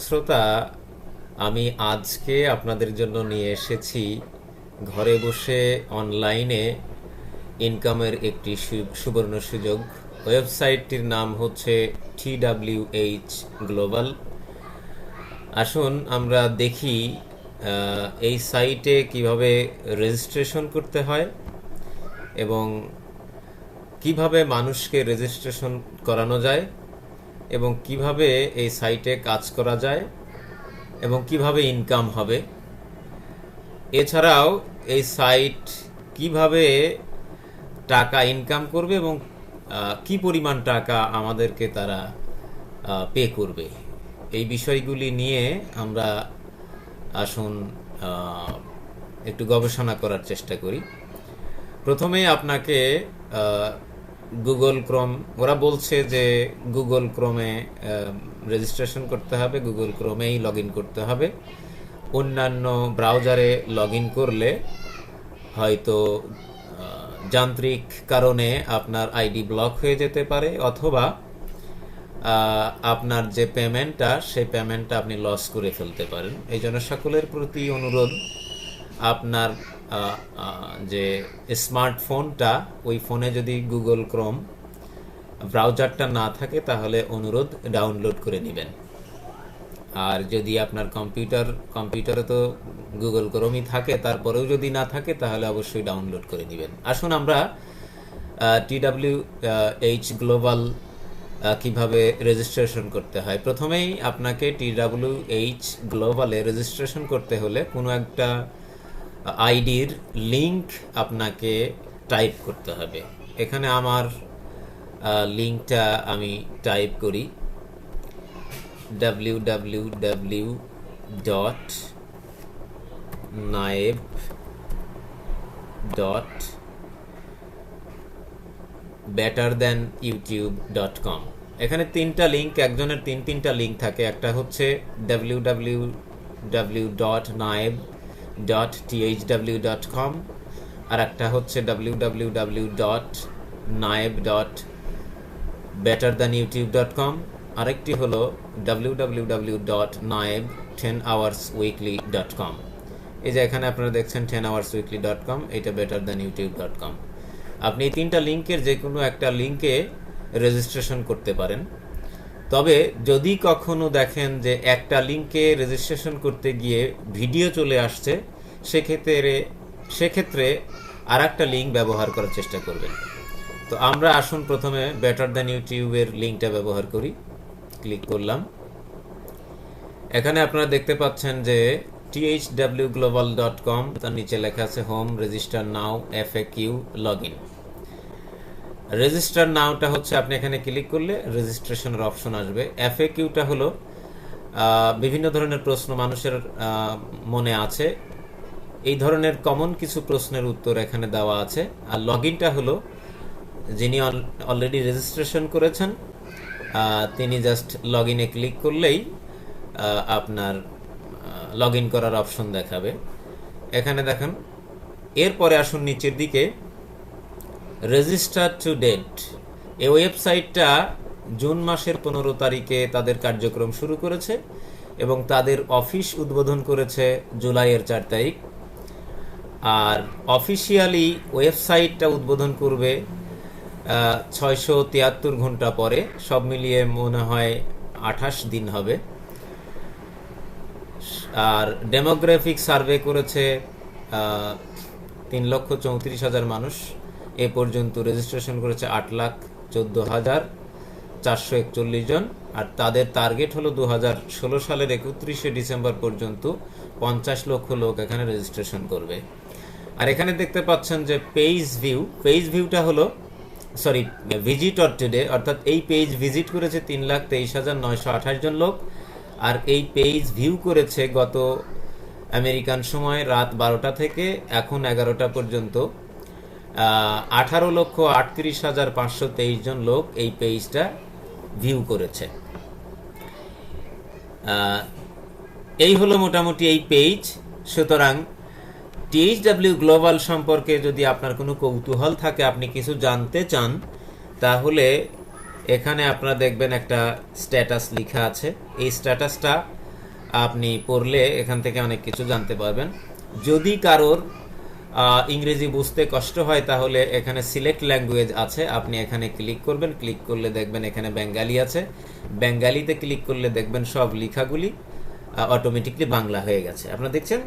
শ্রোতা, আমি আজকে আপনাদের জন্য নিয়ে এসেছি ঘরে বসে অনলাইনে ইনকামের একটি সুবর্ণ সুযোগ। ওয়েবসাইটটির নাম হচ্ছে TWH গ্লোবাল। আসুন আমরা দেখি এই সাইটে কিভাবে রেজিস্ট্রেশন করতে হয় এবং কিভাবে মানুষকে রেজিস্ট্রেশন করানো যায় এবং কিভাবে এই সাইটে কাজ করা যায় এবং কিভাবে ইনকাম হবে। এছাড়াও এই সাইট কিভাবে টাকা ইনকাম করবে এবং কি পরিমাণ টাকা আমাদেরকে তারা পে করবে, এই বিষয়গুলি নিয়ে আমরা আসুন একটু গবেষণা করার চেষ্টা করি। প্রথমে আপনাকে গুগল ক্রোম, ওরা বলছে যে গুগল ক্রোমে রেজিস্ট্রেশন করতে হবে, গুগল ক্রোমেই লগ ইন করতে হবে। অন্যান্য ব্রাউজারে লগ ইন করলে হয়তো যান্ত্রিক কারণে আপনার আইডি ব্লক হয়ে যেতে পারে, অথবা আপনার যে পেমেন্টটা সেই পেমেন্টটা আপনি লস করে ফেলতে পারেন। এই জন্য সকলের প্রতি অনুরোধ, আপনার যে স্মার্টফোনটা, ওই ফোনে যদি গুগল ক্রোম ব্রাউজারটা না থাকে তাহলে অনুরোধ ডাউনলোড করে নেবেন। আর যদি আপনার কম্পিউটারে তো গুগল ক্রোমই থাকে, তারপরেও যদি না থাকে তাহলে অবশ্যই ডাউনলোড করে নেবেন। আসুন আমরা TWH গ্লোবাল কিভাবে রেজিস্ট্রেশন করতে হয়। প্রথমেই আপনাকে TWH গ্লোবালে রেজিস্ট্রেশন করতে হলে কোনো একটা আইডির লিংক আপনাকে টাইপ করতে হবে। এখানে আমার লিংকটা আমি টাইপ করি www.naeb.betterthanyoutube.com। এখানে তিনটা লিংক, একজনের তিনটা লিংক থাকে। একটা হচ্ছে www.naeb.thw.com, আর একটা হচ্ছে www.naeb.betterthanyoutube.com, আরেকটি হলো www.naeb10hoursweekly.com। এই যে এখানে আপনারা দেখছেন 10hoursweekly.com, এটা betterthanyoutube.com। আপনি এই তিনটা লিংকের যে কোনো একটা লিংকে রেজিস্ট্রেশন করতে পারেন। তবে যদি কখনো দেখেন যে একটা লিংকে রেজিস্ট্রেশন করতে গিয়ে ভিডিও চলে আসছে, সেক্ষেত্রে আর একটা লিঙ্ক ব্যবহার করার চেষ্টা করবেন। তো আমরা আসুন প্রথমে বেটার দ্যান ইউটিউবের লিঙ্কটা ব্যবহার করি। ক্লিক করলাম। এখানে আপনারা দেখতে পাচ্ছেন যে thwglobal.com, তার নিচে লেখা আছে home, register now, FAQ, log in. Register নাওটা হচ্ছে আপনি এখানে ক্লিক করলে রেজিস্ট্রেশনের অপশন আসবে। FAQটা হলো বিভিন্ন ধরনের প্রশ্ন মানুষের মনে আছে, এই ধরনের কমন কিছু প্রশ্নের উত্তর এখানে দেওয়া আছে। আর লগ ইনটা হলো যিনি অলরেডি রেজিস্ট্রেশন করেছেন তিনি জাস্ট লগ ইনে ক্লিক করলেই আপনার লগ ইন করার অপশন দেখাবে। এখানে দেখেন। এরপরে আসুন নিচের দিকে রেজিস্টার টু ডেট। এই ওয়েবসাইটটা জুন মাসের 15 তারিখে তাদের কার্যক্রম শুরু করেছে এবং তাদের অফিস উদ্বোধন করেছে জুলাইয়ের 4 তারিখ। আর অফিসিয়ালি ওয়েবসাইটটা উদ্বোধন করবে 673 ঘন্টা পরে। সব মিলিয়ে মনে হয় 28 দিন হবে। আর ডেমোগ্রাফিক সার্ভে করেছে 3,34,000 মানুষ। এ পর্যন্ত রেজিস্ট্রেশন করেছে 8,14,441 জন। আর তাদের টার্গেট হলো 2016 সালের 31শে ডিসেম্বর পর্যন্ত 50 লক্ষ লোক এখানে রেজিস্ট্রেশন করবে। আর এখানে দেখতে পাচ্ছেন যে পেজ ভিউটা হলো ভিজিটর টুডে, অর্থাৎ এই পেজ ভিজিট করেছে 3,23,928 জন লোক। আর এই পেজ ভিউ করেছে গত আমেরিকান সময় রাত 12টা থেকে এখন 11টা পর্যন্ত 18,38,523 জন লোক এই পেজটা ভিউ করেছে। এই হলো মোটামুটি এই পেজ। সুতরাং THW গ্লোবাল সম্পর্কে যদি আপনার কোনো কৌতূহল থাকে, আপনি কিছু জানতে চান, তাহলে এখানে আপনারা দেখবেন একটা স্ট্যাটাস লেখা আছে। এই স্ট্যাটাসটা আপনি পড়লে এখান থেকে অনেক কিছু জানতে পারবেন। যদি কারোর ইংরেজি বুঝতে কষ্ট হয় তাহলে এখানে সিলেক্ট ল্যাঙ্গুয়েজ আছে, আপনি এখানে ক্লিক করবেন। ক্লিক করলে দেখবেন এখানে বেঙ্গালি আছে, বেঙ্গালিতে ক্লিক করলে দেখবেন সব লেখাগুলি অটোমেটিকলি বাংলা হয়ে গেছে। আপনারা দেখছেন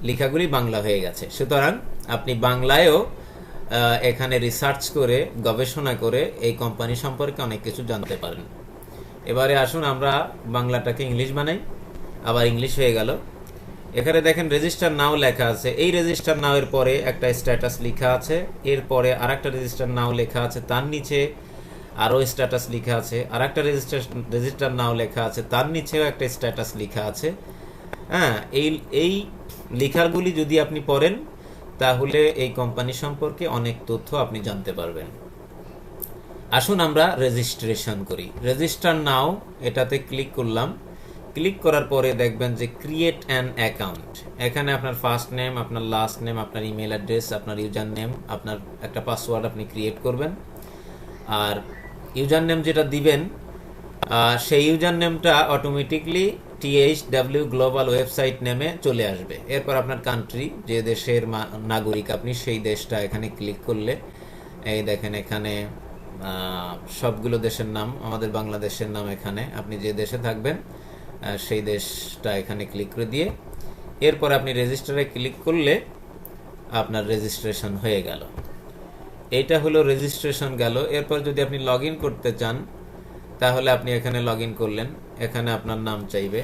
লেখাগুলি বাংলা হয়ে গেছে। সুতরাং আপনি বাংলায়ও এখানে রিসার্চ করে গবেষণা করে এই কোম্পানি সম্পর্কে অনেক কিছু জানতে পারেন। এবারে আসুন আমরা বাংলাটাকে ইংলিশ বানাই। আবার ইংলিশ হয়ে গেল। এখানে দেখেন রেজিস্টার নাও লেখা আছে। এই রেজিস্টার নাও এর পরে একটা স্ট্যাটাস লেখা আছে, এরপরে আরেকটা রেজিস্টার নাও লেখা আছে, তার নিচে আরও স্ট্যাটাস লেখা আছে, আরেকটা রেজিস্টার নাও লেখা আছে, তার নিচেও একটা স্ট্যাটাস লেখা আছে। হ্যাঁ, এই লেখাগুলি যদি আপনি পড়েন তাহলে এই কোম্পানি সম্পর্কে অনেক তথ্য আপনি জানতে পারবেন। আসুন আমরা রেজিস্ট্রেশন করি। রেজিস্টার নাও এটাতে ক্লিক করলাম। ক্লিক করার পরে দেখবেন যে ক্রিয়েট অ্যান অ্যাকাউন্ট। এখানে আপনার ফার্স্ট নেম, আপনার লাস্ট নেম, আপনার ইমেল অ্যাড্রেস, আপনার ইউজার নেম, আপনার একটা পাসওয়ার্ড আপনি ক্রিয়েট করবেন। আর ইউজার নেম যেটা দিবেন সেই ইউজার নেমটা অটোমেটিকলি THW গ্লোবাল ওয়েবসাইট নেমে চলে আসবে। এরপর আপনার কান্ট্রি, যে দেশের নাগরিক আপনি, সেই দেশটা এখানে ক্লিক করলে এই দেখেন এখানে সবগুলো দেশের নাম, আমাদের বাংলাদেশের নাম এখানে, আপনি যে দেশে থাকবেন সেই দেশটা এখানে ক্লিক করে দিয়ে এরপর আপনি রেজিস্টারে ক্লিক করলে আপনার রেজিস্ট্রেশন হয়ে গেল। এটা হলো রেজিস্ট্রেশন গেল। এরপর যদি আপনি লগ ইন করতে চান তাহলে আপনি এখানে লগ ইন করলেন। এখানে আপনার নাম চাইবে,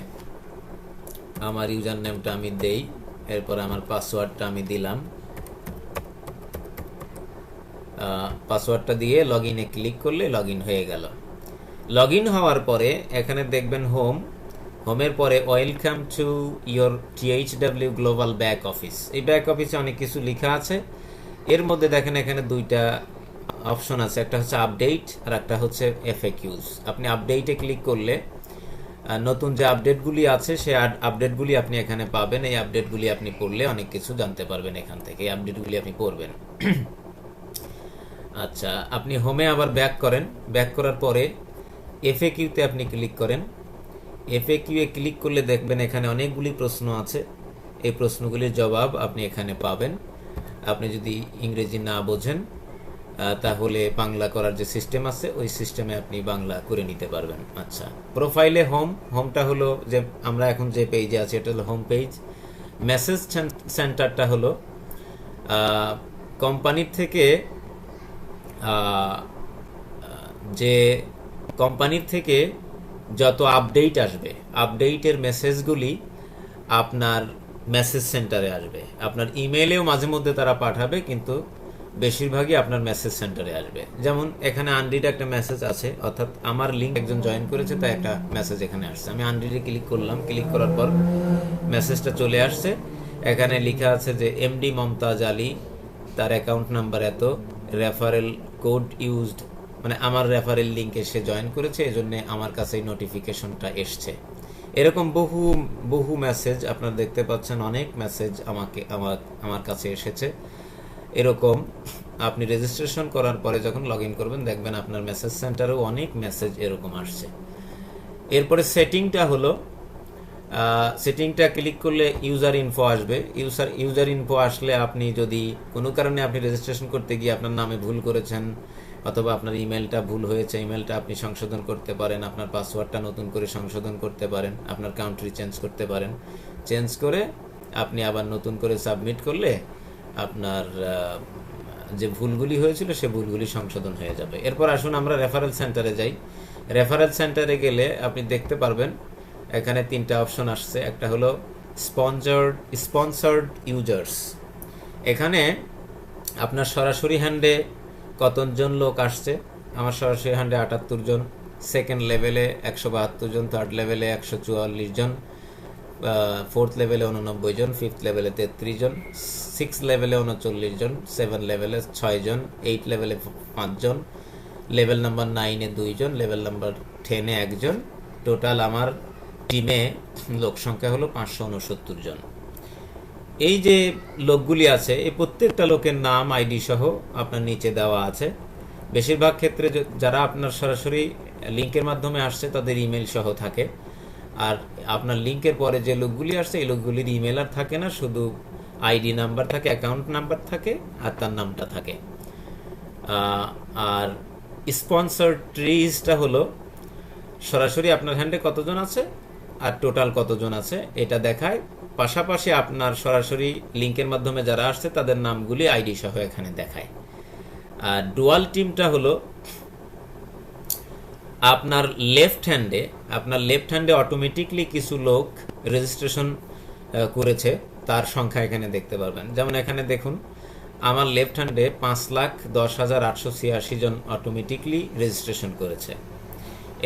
আমার ইউজার নেমটা আমি দেই, এরপর আমার পাসওয়ার্ডটা আমি দিলাম। পাসওয়ার্ডটা দিয়ে লগ ইনে ক্লিক করলে লগ ইন হয়ে গেল। লগ ইন হওয়ার পরে এখানে দেখবেন হোমের পরে welcome to your THW global back office. এই ব্যাক অফিসে অনেক কিছু লেখা আছে। এর মধ্যে দেখেন এখানে দুইটা অপশন আছে, একটা হচ্ছে আপডেট আর একটা হচ্ছে FAQs। আপনি আপডেটে ক্লিক করলে নতুন যে আপডেটগুলি আছে সেই আপডেটগুলি আপনি এখানে পাবেন। এই আপডেটগুলি আপনি পড়লে অনেক কিছু জানতে পারবেন এখান থেকে। এই আপডেটগুলি আপনি পড়বেন। আচ্ছা, আপনি হোমে আবার ব্যাক করেন। ব্যাক করার পরে FAQতে আপনি ক্লিক করেন। FAQ এ ক্লিক করলে দেখবেন এখানে অনেকগুলি প্রশ্ন আছে। এই প্রশ্নগুলির জবাব আপনি এখানে পাবেন। আপনি যদি ইংরেজি না বোঝেন তাহলে বাংলা করার যে সিস্টেম আছে ওই সিস্টেমে আপনি বাংলা করে নিতে পারবেন। আচ্ছা, প্রোফাইলে হোমটা হলো যে আমরা এখন যে পেজে আছি এটা হলো হোম পেজ। মেসেজ সেন্টারটা হলো কোম্পানির থেকে যে কোম্পানির থেকে যত আপডেট আসবে, আপডেটের মেসেজগুলি আপনার মেসেজ সেন্টারে আসবে। আপনার ইমেইলেও মাঝে মধ্যে তারা পাঠাবে, কিন্তু বেশিরভাগই আপনার মেসেজ সেন্টারে আসবে। যেমন এখানে আনরিড একটা মেসেজ আছে, অর্থাৎ আমার লিঙ্ক একজন জয়েন করেছে তাই একটা মেসেজ এখানে আসছে। আমি আনরিডে ক্লিক করলাম। ক্লিক করার পর মেসেজটা চলে আসছে। এখানে লেখা আছে যে MD মমতাজ আলী, তার অ্যাকাউন্ট নাম্বার এত, রেফারেল কোড ইউজড, মানে আমার রেফারেল লিঙ্কে সে জয়েন করেছে, এজন্য আমার কাছে এই নোটিফিকেশনটা এসছে। এরকম বহু বহু মেসেজ আপনারা দেখতে পাচ্ছেন, অনেক মেসেজ আমার কাছে এসেছে। এরকম আপনি রেজিস্ট্রেশন করার পরে যখন লগ ইন করবেন দেখবেন আপনার মেসেজ সেন্টারেও অনেক মেসেজ এরকম আসছে। এরপরে সেটিংটা হলো, সেটিংটা ক্লিক করলে ইউজার ইনফো আসবে। ইউজার ইনফো আসলে আপনি যদি কোনো কারণে আপনি রেজিস্ট্রেশন করতে গিয়ে আপনার নামে ভুল করেছেন অথবা আপনার ইমেলটা ভুল হয়েছে, ইমেলটা আপনি সংশোধন করতে পারেন, আপনার পাসওয়ার্ডটা নতুন করে সংশোধন করতে পারেন, আপনার কান্ট্রি চেঞ্জ করতে পারেন। চেঞ্জ করে আপনি আবার নতুন করে সাবমিট করলে আপনার যে ভুলগুলি হয়েছিল সে ভুলগুলি সংশোধন হয়ে যাবে। এরপর আসুন আমরা রেফারেল সেন্টারে যাই। রেফারেল সেন্টারে গেলে আপনি দেখতে পারবেন এখানে তিনটা অপশন আসছে। একটা হলো স্পন্সর্ড ইউজার্স। এখানে আপনার সরাসরি হ্যান্ডে কতজন লোক আসছে। আমার সরাসরি হ্যান্ডে 78 জন, সেকেন্ড লেভেলে 172 জন, থার্ড লেভেলে 144 জন, ফোর্থ লেভেলে 89 জন, ফিফথ লেভেলে 33 জন, সিক্স লেভেলে 39 জন, 7 লেভেলে 6 জন, 8 লেভেলে 5 জন, লেভেল নাম্বার 9-এ 2 জন, লেভেল নাম্বার 10-এ 1 জন। টোটাল আমার টিমে লোক সংখ্যা হলো 569 জন। এই যে লোকগুলি আছে এই প্রত্যেকটা লোকের নাম আইডি সহ আপনার নিচে দেওয়া আছে। বেশিরভাগ ক্ষেত্রে যারা আপনার সরাসরি লিঙ্কের মাধ্যমে আসছে তাদের ইমেল সহ থাকে। আর আপনার লিঙ্কের পরে যে লোকগুলি আসছে এই লোকগুলির ইমেল আর থাকে না, শুধু আইডি নাম্বার থাকে, অ্যাকাউন্ট নাম্বার থাকে আর তার নামটা থাকে। আর স্পন্সর ট্রিজটা হলো সরাসরি আপনার হ্যান্ডে কতজন আছে আর টোটাল কতজন আছে এটা দেখায়, পাশাপাশি আপনার সরাসরি লিঙ্কের মাধ্যমে যারা আসছে তাদের নামগুলি আইডি সহ এখানে দেখায়। আর ডুয়াল টিমটা হলো আপনার লেফট হ্যান্ডে অটোমেটিকলি কিছু লোক রেজিস্ট্রেশন করেছে, তার সংখ্যা এখানে দেখতে পারবেন। যেমন এখানে দেখুন আমার লেফট হ্যান্ডে 5,10,886 জন অটোমেটিকলি রেজিস্ট্রেশন করেছে।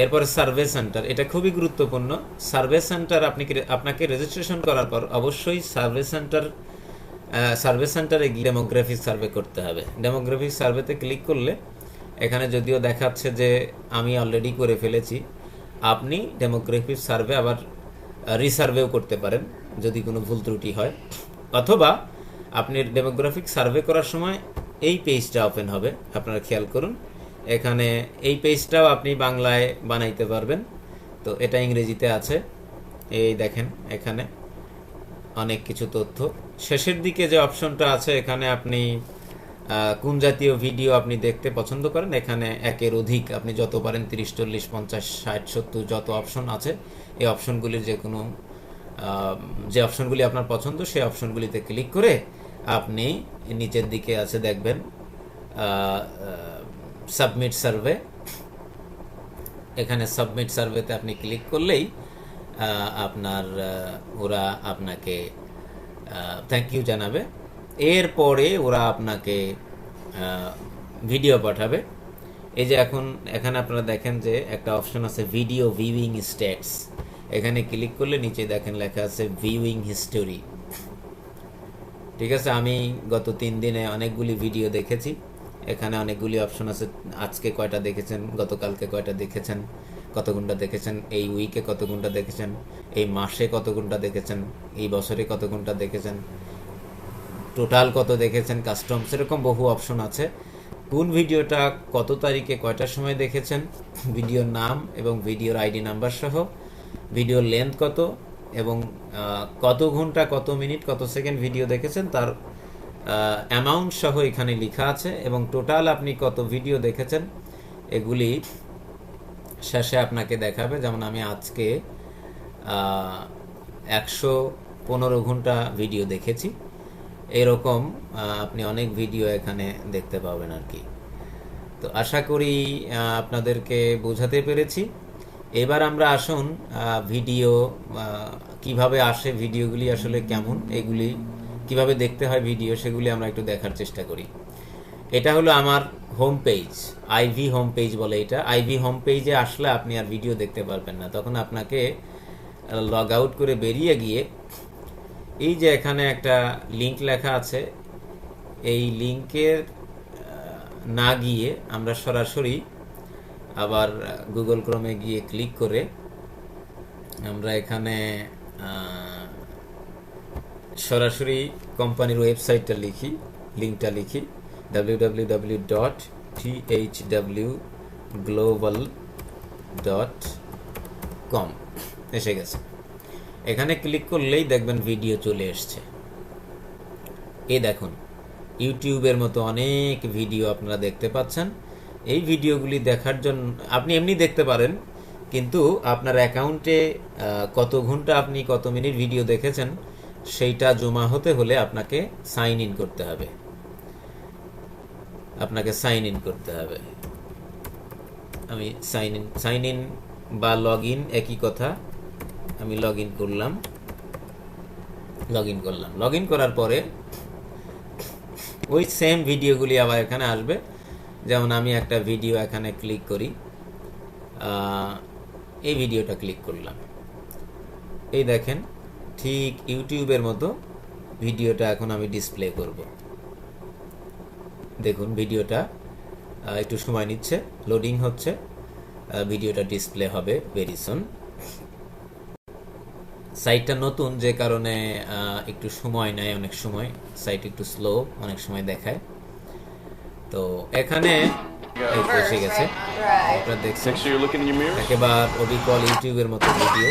এরপরে সার্ভে সেন্টার, এটা খুবই গুরুত্বপূর্ণ। সার্ভে সেন্টার আপনাকে রেজিস্ট্রেশন করার পর অবশ্যই সার্ভে সেন্টারে গিয়ে ডেমোগ্রাফিক সার্ভে করতে হবে। ডেমোগ্রাফিক সার্ভেতে ক্লিক করলে এখানে যদিও দেখাচ্ছে যে আমি অলরেডি করে ফেলেছি, আপনি ডেমোগ্রাফিক সার্ভে আবার রিসার্ভেও করতে পারেন যদি কোনো ভুল ত্রুটি হয়, অথবা আপনি ডেমোগ্রাফিক সার্ভে করার সময় এই পেজটা ওপেন হবে, আপনারা খেয়াল করুন। এখানে এই পেজটাও আপনি বাংলায় বানাইতে পারবেন, তো এটা ইংরেজিতে আছে। এই দেখেন এখানে অনেক কিছু তথ্য। শেষের দিকে যে অপশনটা আছে এখানে আপনি কোন জাতীয় ভিডিও আপনি দেখতে পছন্দ করেন, এখানে একের অধিক আপনি যত পারেন 30, 40, 50, 60, 70 যত অপশন আছে এই অপশনগুলির যে অপশনগুলি আপনার পছন্দ সেই অপশনগুলিতে ক্লিক করে আপনি নিচের দিকে আছে দেখবেন সাবমিট সার্ভে। এখানে সাবমিট সার্ভেতে আপনি ক্লিক করলেই আপনার ওরা আপনাকে থ্যাংক ইউ জানাবে। এরপরে ওরা আপনাকে ভিডিও পাঠাবে। এই যে এখানে আপনারা দেখেন যে একটা অপশন আছে ভিডিও ভিউইং স্ট্যাটস, এখানে ক্লিক করলে নিচে দেখেন লেখা আছে ভিউইং হিস্টোরি। ঠিক আছে, আমি গত 3 দিনে অনেকগুলি ভিডিও দেখেছি, এখানে অনেকগুলি অপশন আছে। আজকে কয়টা দেখেছেন, গতকালকে কয়টা দেখেছেন, কত ঘন্টা দেখেছেন, এই উইকে কত ঘন্টা দেখেছেন, এই মাসে কত ঘন্টা দেখেছেন, এই বছরে কত ঘন্টা দেখেছেন, টোটাল কত দেখেছেন, কাস্টমস, এরকম বহু অপশন আছে। কোন ভিডিওটা কত তারিখে কয়টার সময় দেখেছেন, ভিডিওর নাম এবং ভিডিওর আইডি নাম্বার সহ, ভিডিওর লেন্থ কত এবং কত ঘন্টা, কত মিনিট, কত সেকেন্ড ভিডিও দেখেছেন তার অ্যামাউন্ট সহ এখানে লেখা আছে, এবং টোটাল আপনি কত ভিডিও দেখেছেন এগুলি শেষে আপনাকে দেখাবে। যেমন আমি আজকে 115 ঘন্টা ভিডিও দেখেছি, এরকম আপনি অনেক ভিডিও এখানে দেখতে পাবেন আর কি। তো আশা করি আপনাদেরকে বোঝাতে পেরেছি। এবার আমরা আসুন ভিডিও কিভাবে আসে, ভিডিওগুলি আসলে কেমন, এগুলি কিভাবে দেখতে হয় ভিডিও, সেগুলি আমরা একটু দেখার চেষ্টা করি। এটা হলো আমার home page, IV home page বলে এটা। আইভি হোম পেজে আসলে আপনি আর ভিডিও দেখতে পারবেন না, তখন আপনাকে লগ আউট করে বেরিয়ে গিয়ে এই যে এখানে একটা লিংক লেখা আছে, এই লিংকের না গিয়ে আমরা সরাসরি আবার গুগল ক্রোমে গিয়ে ক্লিক করে আমরা এখানে সরাসরি কোম্পানির ওয়েবসাইটটা লিংকটা লিখি www.thwglobal.com। এসে গেছে, এখানে ক্লিক করলেই দেখবেন ভিডিও চলে এসছে। এই দেখুন ইউটিউবের মতো অনেক ভিডিও আপনারা দেখতে পাচ্ছেন। এই ভিডিওগুলি দেখার জন্য আপনি এমনি দেখতে পারেন, কিন্তু আপনার অ্যাকাউন্টে কত ঘন্টা আপনি কত মিনিট ভিডিও দেখেছেন সেইটা জমা হতে হলে আপনাকে সাইন ইন করতে হবে। আমি সাইন ইন বা লগ ইন একই কথা। আমি লগ ইন করলাম। লগ ইন করার পরে ওই সেম ভিডিওগুলি আবার এখানে আসবে। যেমন আমি একটা ভিডিও এখানে ক্লিক করি, এই ভিডিওটা ক্লিক করলাম, এই দেখেন ঠিক ইউটিউবের মতো ভিডিওটা এখন আমি ডিসপ্লে করব। দেখুন ভিডিওটা একটু সময় নিচ্ছে, লোডিং হচ্ছে, ভিডিওটা ডিসপ্লে হবে ভেরি সুন। সাইটটা নতুন যে কারণে একটু সময় নেয়, অনেক সময় সাইট একটু স্লো, অনেক সময় দেখায়। তো এখানে এই তো এসে গেছে, আপনারা দেখছেন Make sure you're looking in your mirror. একেবারে অবিকল ইউটিউবের মতো ভিডিও।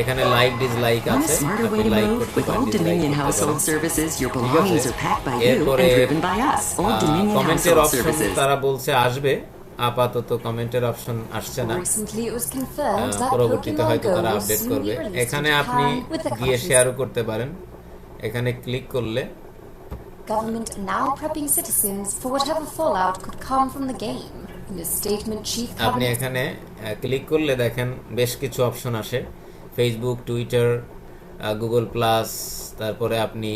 এখানে লাইক ডিসলাইক Want a আছে, smarter আপনি way to লাইক move? করতে With পারেন, Old ডিসলাইক Dominion করতে Household পারেন। Services, your ঠিক belongings আছে, are packed by you and এরপরে driven by us. Old Dominion কমেন্টের Household অপশন Services. তারা বলছে আসবে, আপাতত কমেন্টের অপশন আসছে না, Recently, it was confirmed that পরবর্তীতে Pokemon হয়তো Go তারা will আপডেট soon করবে। be released in এখানে আপনি Japan with the গিয়ে country's শেয়ারও করতে পারেন, এখানে ক্লিক করলে government now prepping citizens for whatever fallout could come from the game. In a statement, Chief আপনি Cabinet এখানে ক্লিক করলে দেখেন বেশ কিছু অপশন আসে, ফেসবুক, টুইটার, গুগল প্লাস, তারপরে আপনি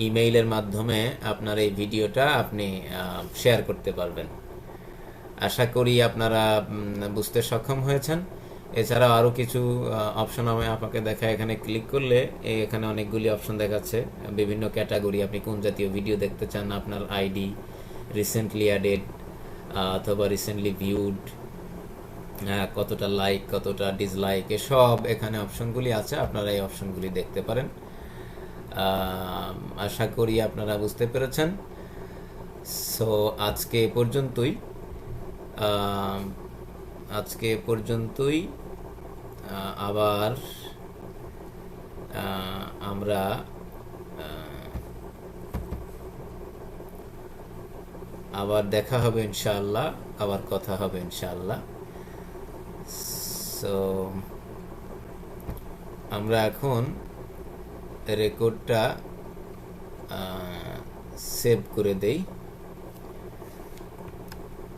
ইমেইলের মাধ্যমে আপনার এই ভিডিওটা আপনি শেয়ার করতে পারবেন। আশা করি আপনারা বুঝতে সক্ষম হয়েছেন। এছাড়াও আরও কিছু অপশন আমি আপনাকে দেখাই, এখানে ক্লিক করলে এখানে অনেকগুলি অপশন দেখাচ্ছে, বিভিন্ন ক্যাটাগরি, আপনি কোন জাতীয় ভিডিও দেখতে চান, আপনার আইডি, রিসেন্টলি অ্যাডেড অথবা রিসেন্টলি ভিউড, কতটা লাইক, কতটা ডিসলাইক, এসব এখানে অপশনগুলি আছে, আপনারা এই অপশনগুলি দেখতে পারেন। আশা করি আপনারা বুঝতে পেরেছেন। সো আজকে পর্যন্তই, আবার আমরা আবার দেখা হবে ইনশাআল্লাহ, আবার কথা হবে ইনশাআল্লাহ। সো আমরা এখন রেকর্ডটা সেভ করে দেই।